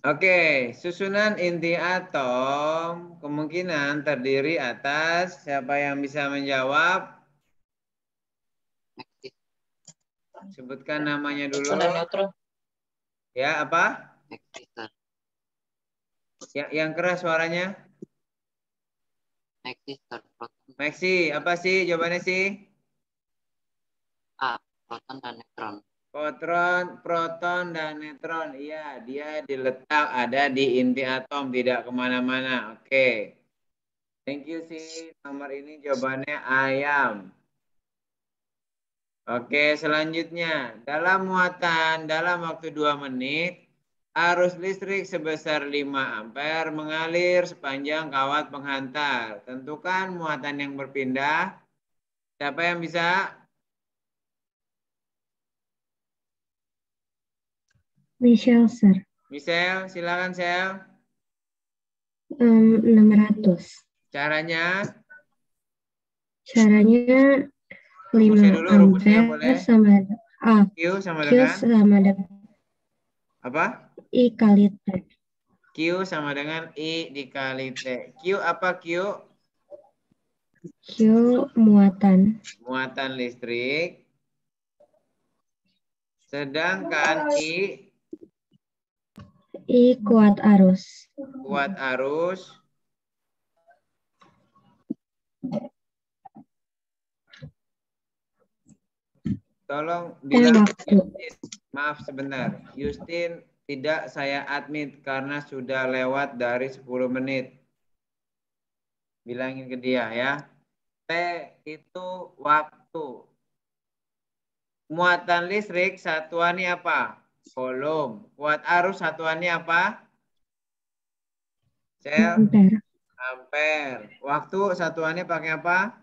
Oke, susunan inti atom kemungkinan terdiri atas siapa yang bisa menjawab? Sebutkan namanya dulu. Proton dan neutron. Ya, apa? Yang keras suaranya? Maxi, apa sih jawabannya sih? A. Proton dan neutron. Proton dan neutron. Iya, dia diletak ada di inti atom, tidak kemana-mana. Oke. Thank you sih. Nomor ini jawabannya ayam. Oke, selanjutnya. Dalam muatan dalam waktu 2 menit, arus listrik sebesar 5 ampere mengalir sepanjang kawat penghantar. Tentukan muatan yang berpindah. Siapa yang bisa? Michelle, sir. Michelle, silakan Sel. 600. Caranya? Caranya 5 Rumusnya dulu, rumusnya ampere boleh. sama Q sama Q dengan? sama dengan Apa? I kali T. Q sama dengan I dikali T. Q apa Q? Q muatan. Muatan listrik. Sedangkan I kuat arus. kuat arus. Tolong bilang, maaf sebentar. Justin, tidak saya admit karena sudah lewat dari 10 menit. Bilangin ke dia ya. T itu waktu. Muatan listrik satuannya apa? Kolom. Kuat arus satuannya apa? Sel? Ampere. Ampere. Waktu satuannya pakai apa?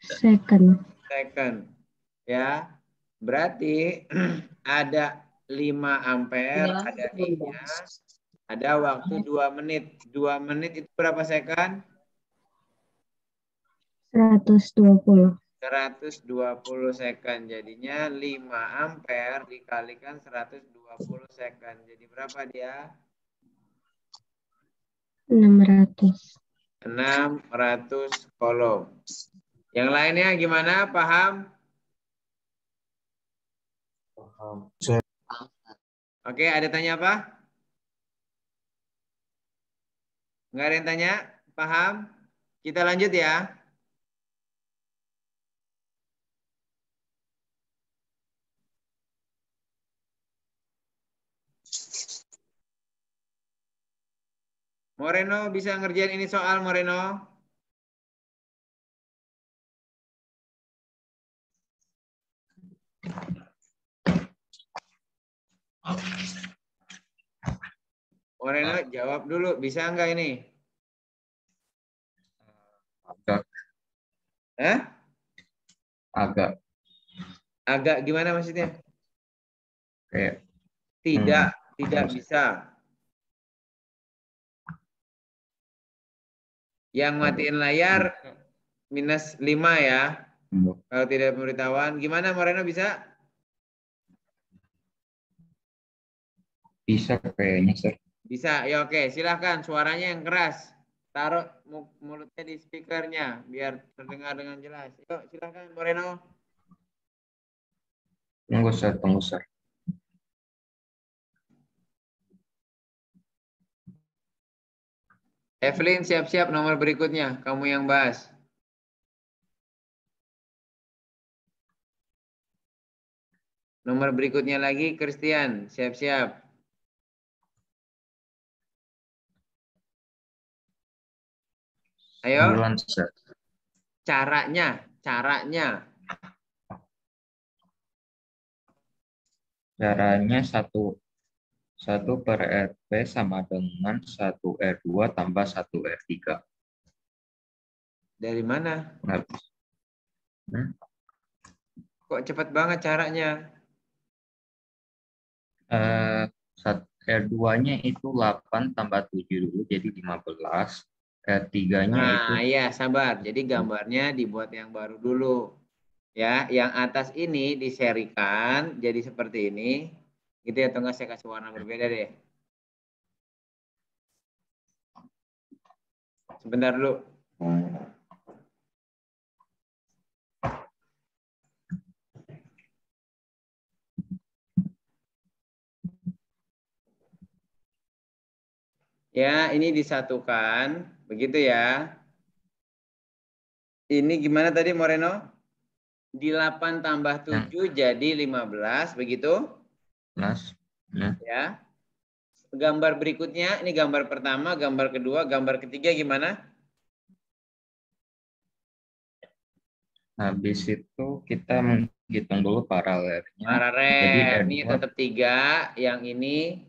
Second. Second. Ya. Berarti ada 5 ampere, ada I-nya, ada waktu 2 menit. 2 menit itu berapa second? 120. 120 second. Jadinya 5 ampere dikalikan 120 second. Jadi berapa dia? 600. 600 kolom. Yang lainnya gimana? Paham? Oke, ada tanya apa? Nggak ada yang tanya? Paham? Kita lanjut ya. Moreno bisa ngerjain ini soal, Moreno? Moreno jawab dulu, bisa nggak ini? Agak. Agak. Agak gimana maksudnya? Kayak. Tidak bisa. Yang matiin layar -5 ya. Kalau tidak pemberitahuan. Gimana Moreno bisa? Bisa kayaknya, Sir. Bisa, ya oke. Silahkan suaranya yang keras. Taruh mulutnya di speakernya biar terdengar dengan jelas. Yuk, silahkan Moreno. Tunggu, Sir. Evelyn siap-siap nomor berikutnya. Kamu yang bahas. Nomor berikutnya lagi Christian. Siap-siap. Ayo. 9, Sir. Caranya. Caranya 1/RT sama dengan 1R2 tambah 1R3. Dari mana? Kok cepat banget caranya? R2-nya itu 8 tambah 7 dulu, jadi 15. R3-nya itu... Nah, iya sabar. Jadi gambarnya dibuat yang baru dulu. Ya, yang atas ini diserikan jadi seperti ini. Gitu ya, atau enggak saya kasih warna berbeda deh. Sebentar dulu. Ya, ini disatukan. Begitu ya. Ini gimana tadi Moreno? 8 tambah 7 jadi 15, begitu? Mas. Ya. Ya. Gambar berikutnya, ini gambar pertama, gambar kedua, gambar ketiga gimana? Habis itu kita menghitung dulu paralelnya. Jadi Paralel, ini R2 tetap 3, yang ini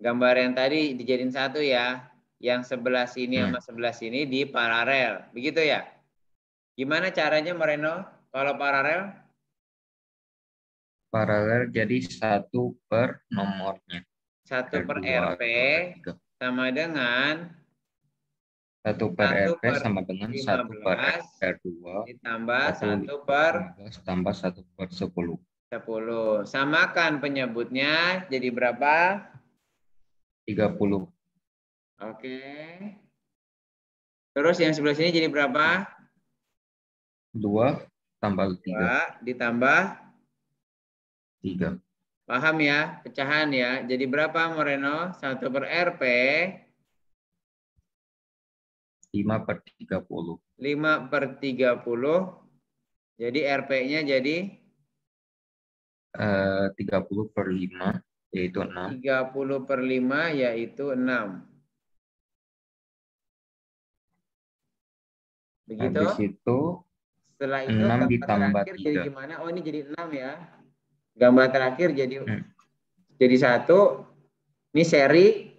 gambar yang tadi dijadiin 1 ya. Yang sebelah sini sama sebelah sini di paralel, begitu ya? Gimana caranya Moreno kalau paralel? paralel jadi 1 per nomornya. 1 per R2 RP atau R3. sama dengan 1 per 1 RP per sama dengan 1 per 15 R2 ditambah atau 1 per 15 tambah 1 per 10. 10. Samakan penyebutnya jadi berapa? 30. Oke. Terus yang sebelah sini jadi berapa? 2 tambah 3. 2 ditambah 3. paham ya, pecahan ya. Jadi berapa Moreno? 1 per RP 5 per 30. 5 per 30. Jadi RP-nya jadi 30 per 5 yaitu 6. 30 per 5 yaitu 6. Begitu? Habis itu Setelah itu 6 gambar ditambah terakhir jadi 3. gimana? Oh, ini jadi 6 ya. Gambar terakhir jadi 1. Ini seri.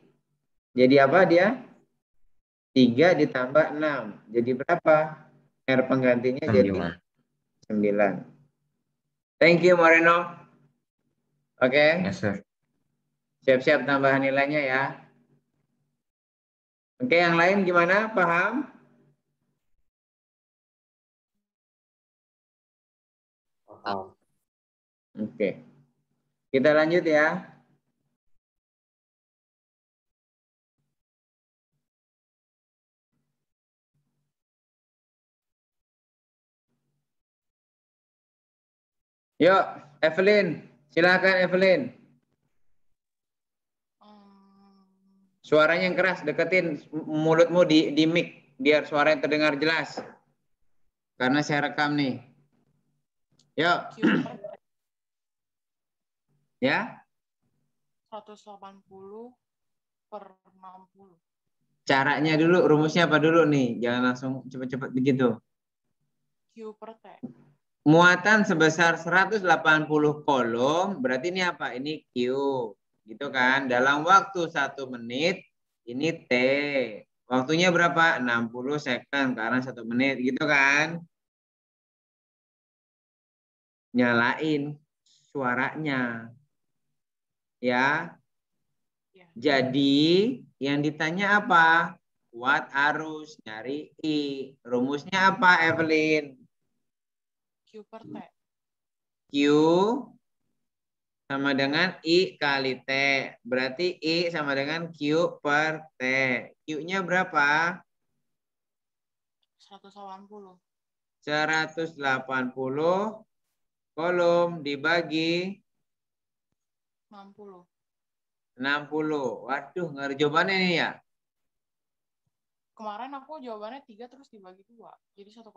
Jadi apa dia? 3 ditambah 6. Jadi berapa? R penggantinya 9. jadi 9. Thank you Moreno. Oke. Yes, sir. Siap-siap tambahan nilainya ya. Oke, yang lain gimana? Paham? Paham. Oke. Kita lanjut ya. Yuk, Evelyn. Silakan Evelyn. Suaranya yang keras, deketin mulutmu di mic biar suaranya terdengar jelas. Karena saya rekam nih. Yuk. Ya. 180 per 60. Caranya dulu, rumusnya apa dulu nih? Jangan langsung cepat-cepat begitu. Q per T. Muatan sebesar 180 kolom, berarti ini apa? Ini Q. Gitu kan? Dalam waktu 1 menit, ini T. Waktunya berapa? 60 second, karena 1 menit. Gitu kan? Nyalain suaranya. Ya. Jadi, yang ditanya apa? Kuat arus, nyari I. Rumusnya apa, Evelyn? Q per T. Q sama dengan I kali T. Berarti I sama dengan Q per T. Q-nya berapa? 180. 180 kolom dibagi 60. 60. Waduh, nggak ada jawabannya nih ya? Kemarin aku jawabannya 3 terus dibagi 2. Jadi 1,5.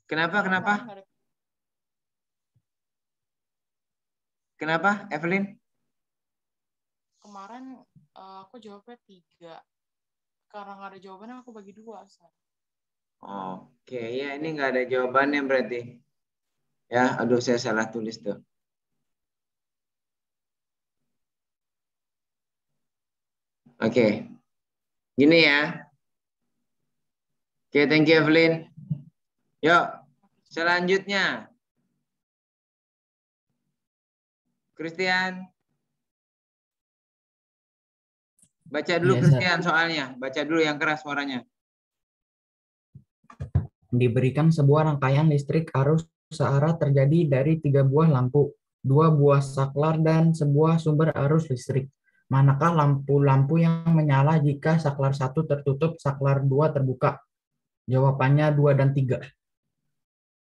Kenapa? Kenapa, Evelyn? Kemarin aku jawabnya 3. Karena nggak ada jawabannya aku bagi 2. Oke, ya ini nggak ada jawabannya berarti. Ya, aduh saya salah tulis tuh. Oke. Gini ya. Oke, thank you Evelyn. Yuk, selanjutnya. Christian. Baca dulu Christian soalnya. Baca dulu yang keras suaranya. Diberikan sebuah rangkaian listrik arus searah terjadi dari 3 buah lampu, 2 buah saklar, dan sebuah sumber arus listrik. Manakah lampu-lampu yang menyala jika saklar 1 tertutup, saklar 2 terbuka? Jawabannya 2 dan 3.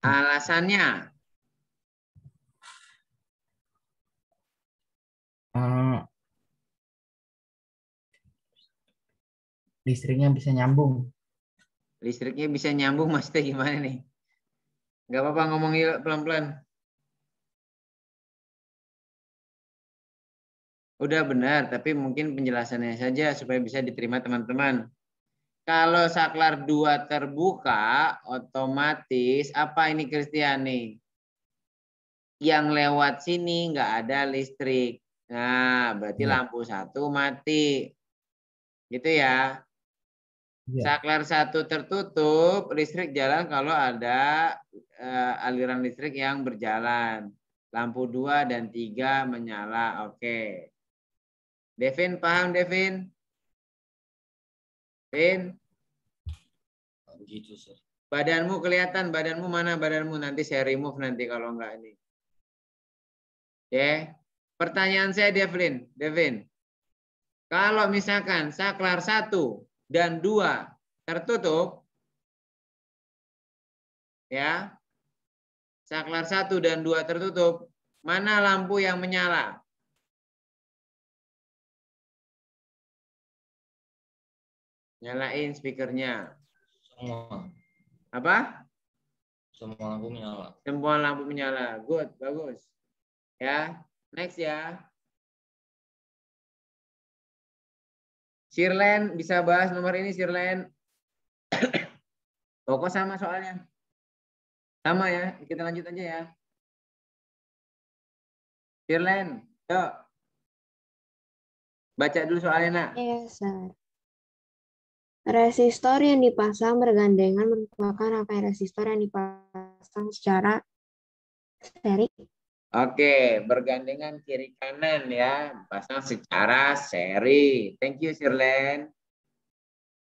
Alasannya, Listriknya bisa nyambung. listriknya bisa nyambung, maksudnya gimana nih? Nggak apa-apa, ngomong yuk pelan-pelan. Udah benar, tapi mungkin penjelasannya saja supaya bisa diterima teman-teman. Kalau saklar 2 terbuka, otomatis apa ini Kristiani? Yang lewat sini nggak ada listrik. Nah, berarti Iya. lampu 1 mati. Gitu ya. Iya. Saklar 1 tertutup, listrik jalan kalau ada aliran listrik yang berjalan. Lampu 2 dan 3 menyala. Oke. Devin, paham Devin? Devin? Gitu, Sir. Badanmu kelihatan, badanmu mana badanmu? Nanti saya remove nanti kalau enggak ini. Ya. Pertanyaan saya Devin. Kalau misalkan saklar 1 dan 2 tertutup, ya. Saklar 1 dan 2 tertutup, mana lampu yang menyala? Nyalain speakernya. Semua Apa? lampu menyala. Semua lampu menyala. Good, bagus. Ya, next ya. Sirlen bisa bahas nomor ini Sirlen. Pokok sama soalnya. Sama ya, kita lanjut aja ya. Sirlen, yuk. Baca dulu soalnya, Nak. Yes, sir. Resistor yang dipasang bergandengan merupakan rangkaian resistor yang dipasang secara seri. Oke, bergandengan kiri kanan ya, pasang secara seri. Thank you, Sirlen.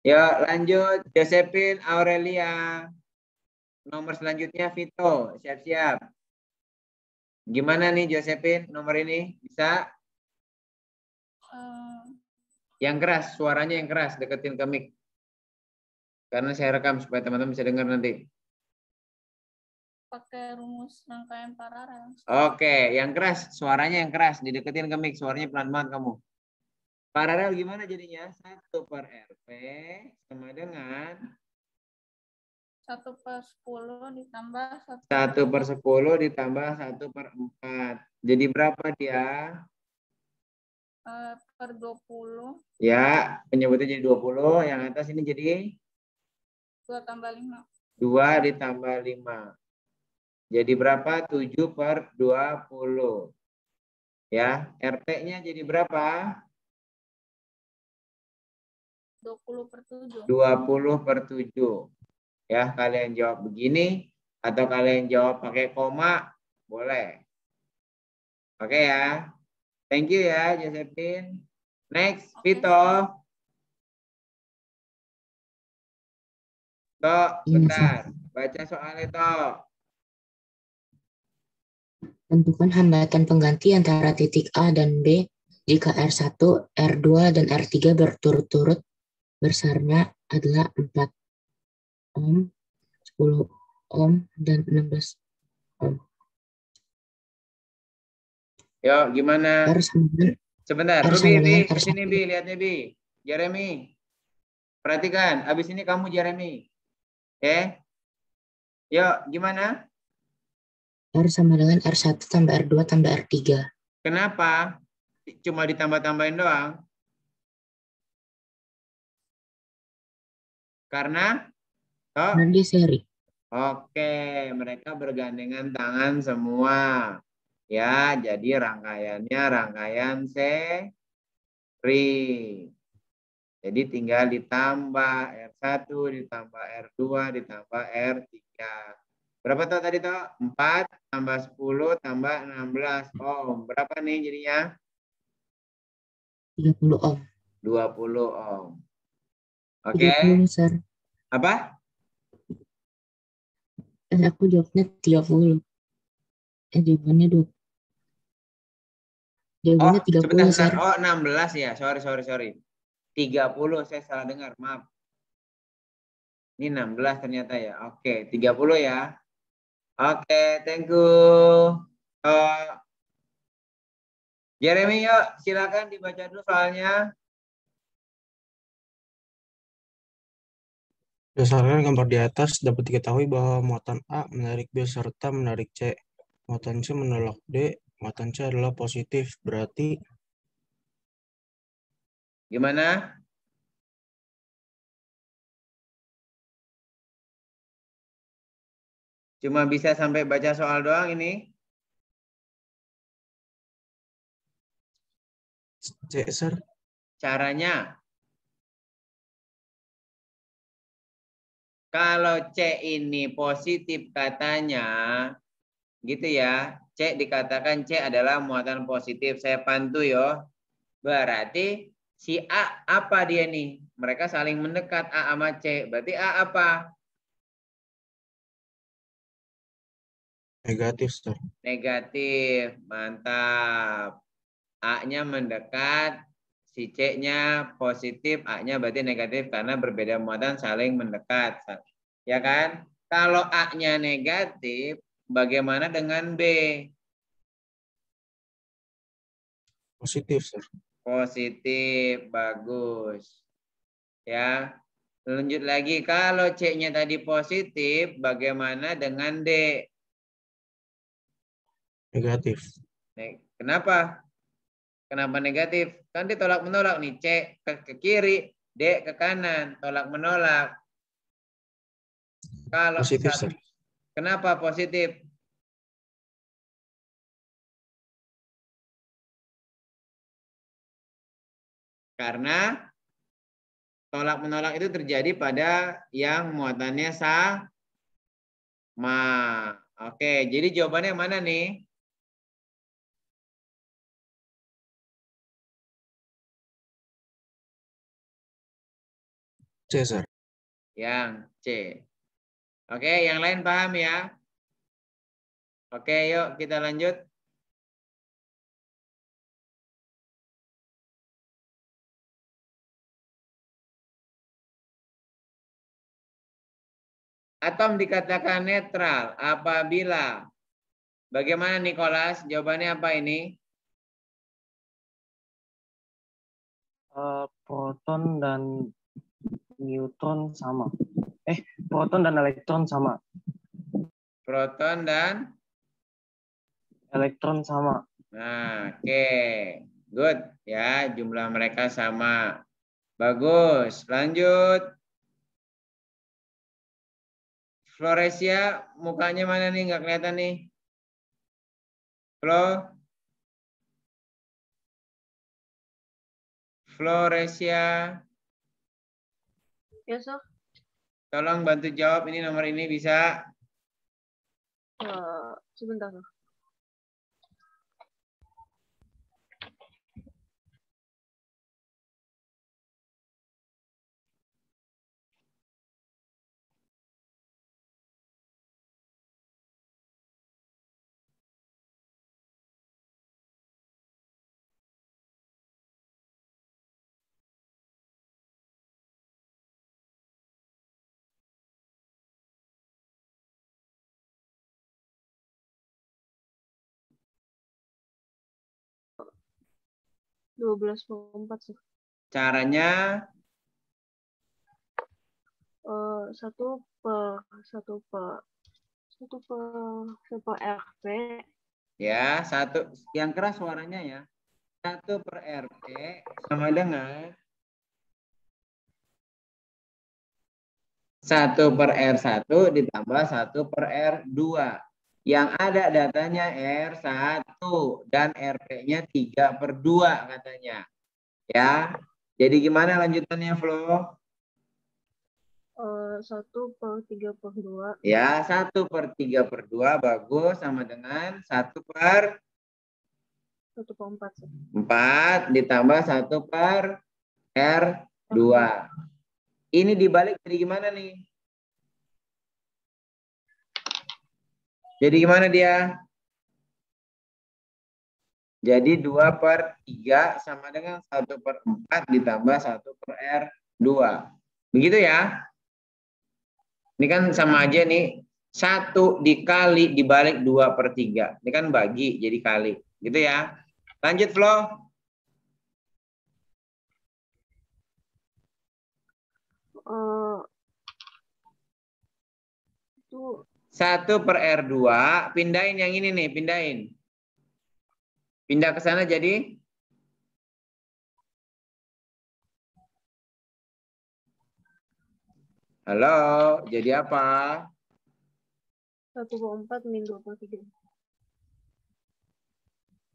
Yuk lanjut, Josephine Aurelia. Nomor selanjutnya Vito, siap-siap. Gimana nih Josephine, nomor ini bisa? Yang keras, suaranya yang keras, deketin ke mic. Karena saya rekam supaya teman-teman bisa dengar nanti. Pakai rumus rangkaian paralel. Oke, yang keras, suaranya yang keras, dideketin ke mic, suaranya pelan banget kamu. Paralel gimana jadinya? 1/RP sama dengan 1/10 ditambah 1/10 ditambah 1/4. Jadi berapa dia? per 20. Ya, penyebutnya jadi 20. Yang atas ini jadi 2 tambah 5. 2 ditambah 5. Jadi berapa? 7/20. Ya, RT-nya jadi berapa? 20/7. 20/7. Ya, kalian jawab begini atau kalian jawab pakai koma, boleh. Oke ya. Thank you ya, Josephine. Next, Vito. Tok, bentar. Baca soal itu. Tentukan hambatan pengganti antara titik A dan B jika R1, R2, dan R3 berturut-turut besarnya adalah 4 ohm, 10 ohm, dan 16 ohm. Yuk, gimana? R sama dengan Sebentar, R Bi, sama dengan R1. kesini Bi, lihatnya Bi. Jeremy, perhatikan, abis ini kamu Jeremy. Oke? Yuk, gimana? R sama dengan R1 tambah R2 tambah R3. Kenapa? Cuma ditambah-tambahin doang? Karena? Oh, Karena dia seri. oke, mereka bergandengan tangan semua. Ya, jadi rangkaiannya rangkaian seri. Jadi tinggal ditambah R1, ditambah R2, ditambah R3. Berapa toh tadi toh? 4 tambah 10 tambah 16 ohm. Berapa nih jadinya? 30 ohm. 20 ohm. Oke. 30, Sir. Apa? Aku jawabnya 30. Jawabannya 20. Jawabannya 30, sebentar. Sir. Oh, 16 ya. Sorry. 30, saya salah dengar. Maaf. Ini 16 ternyata ya. Oke, 30 ya. Oke, thank you. Jeremy, yuk silakan dibaca dulu soalnya. Berdasarkan gambar di atas, dapat diketahui bahwa muatan A menarik B serta menarik C. Muatan C menolak D, muatan C adalah positif. Berarti Gimana? Cuma bisa sampai baca soal doang ini. C, Sir. Caranya. Kalau C ini positif katanya, gitu ya. C dikatakan C adalah muatan positif. Saya pantu yo. Berarti si A apa dia nih? Mereka saling mendekat A sama C. Berarti A apa? Negatif, Sir. Negatif. Mantap. A-nya mendekat, si C-nya positif, A-nya berarti negatif karena berbeda muatan saling mendekat. Ya kan? Kalau A-nya negatif, bagaimana dengan B? Positif, Sir. Positif, bagus. Ya. Lanjut lagi, kalau C-nya tadi positif, bagaimana dengan D? Negatif. Kenapa? Kenapa negatif? Kan ditolak menolak nih. C ke kiri, D ke kanan, tolak menolak. Kalau Positif, Sir. Kenapa positif? Karena tolak menolak itu terjadi pada yang muatannya sama. Oke, jadi jawabannya mana nih? C, Sir. Yang C. Oke, yang lain paham ya? Oke, yuk kita lanjut. Atom dikatakan netral apabila bagaimana Nicholas? Jawabannya apa ini? Proton dan neutron sama. Proton dan elektron sama. Proton dan Elektron sama. Nah, oke. Good ya, jumlah mereka sama. Bagus. Lanjut. Floresia, mukanya mana nih? Nggak kelihatan nih. Floresia. Ya, Sir. Tolong bantu jawab ini nomor ini bisa. Sebentar, Sir. Belas 12,4 sih. Caranya 1 per RP. ya, 1 yang keras suaranya ya. 1 per RT sama dengan 1 per R1 ditambah 1 per R2. Yang ada datanya R1 dan RP-nya 3 per 2 katanya. Ya, jadi gimana lanjutannya, Flo? 1 per 3 per 2. Ya, 1 per 3 per 2 bagus sama dengan 1 per 4. 4 ditambah 1 per R2. Ini dibalik jadi gimana nih? Jadi gimana dia? Jadi 2/3 sama dengan 1/4 ditambah 1/R2. Begitu ya? Ini kan sama aja nih. 1 dikali dibalik 2/3. Ini kan bagi jadi kali. Gitu ya. Lanjut, Flo. Itu 1/R2. Pindahin yang ini nih. Pindahin. Pindah ke sana jadi? Halo, jadi apa? 1/4 min 2/3.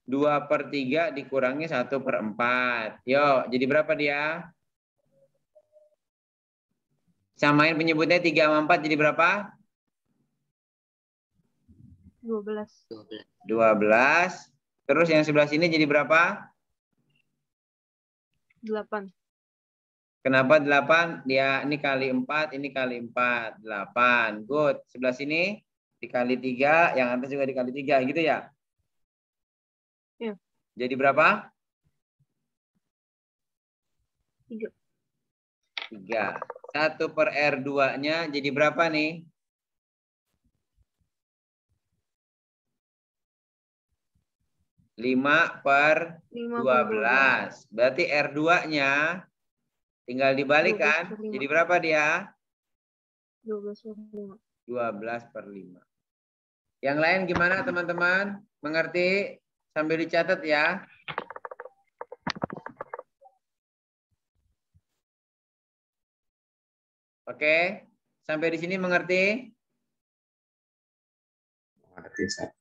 2/3 dikurangi 1/4. Yuk, jadi berapa dia? Samain penyebutnya 3 sama 4 jadi berapa? 12. 12. Terus yang sebelah sini jadi berapa? 8. Kenapa 8? Dia ini kali 4, ini kali 4. 8. Good. Sebelah sini dikali 3, yang atas juga dikali 3. Gitu ya? Ya. Jadi berapa? 3. 3. 1/R2-nya jadi berapa nih? 5/12. Berarti R2-nya tinggal dibalik kan? Jadi berapa dia? 12/5. 12/5. Yang lain gimana teman-teman? Mengerti? Sambil dicatat ya. Oke. Sampai di sini mengerti? Mengerti, Ustaz.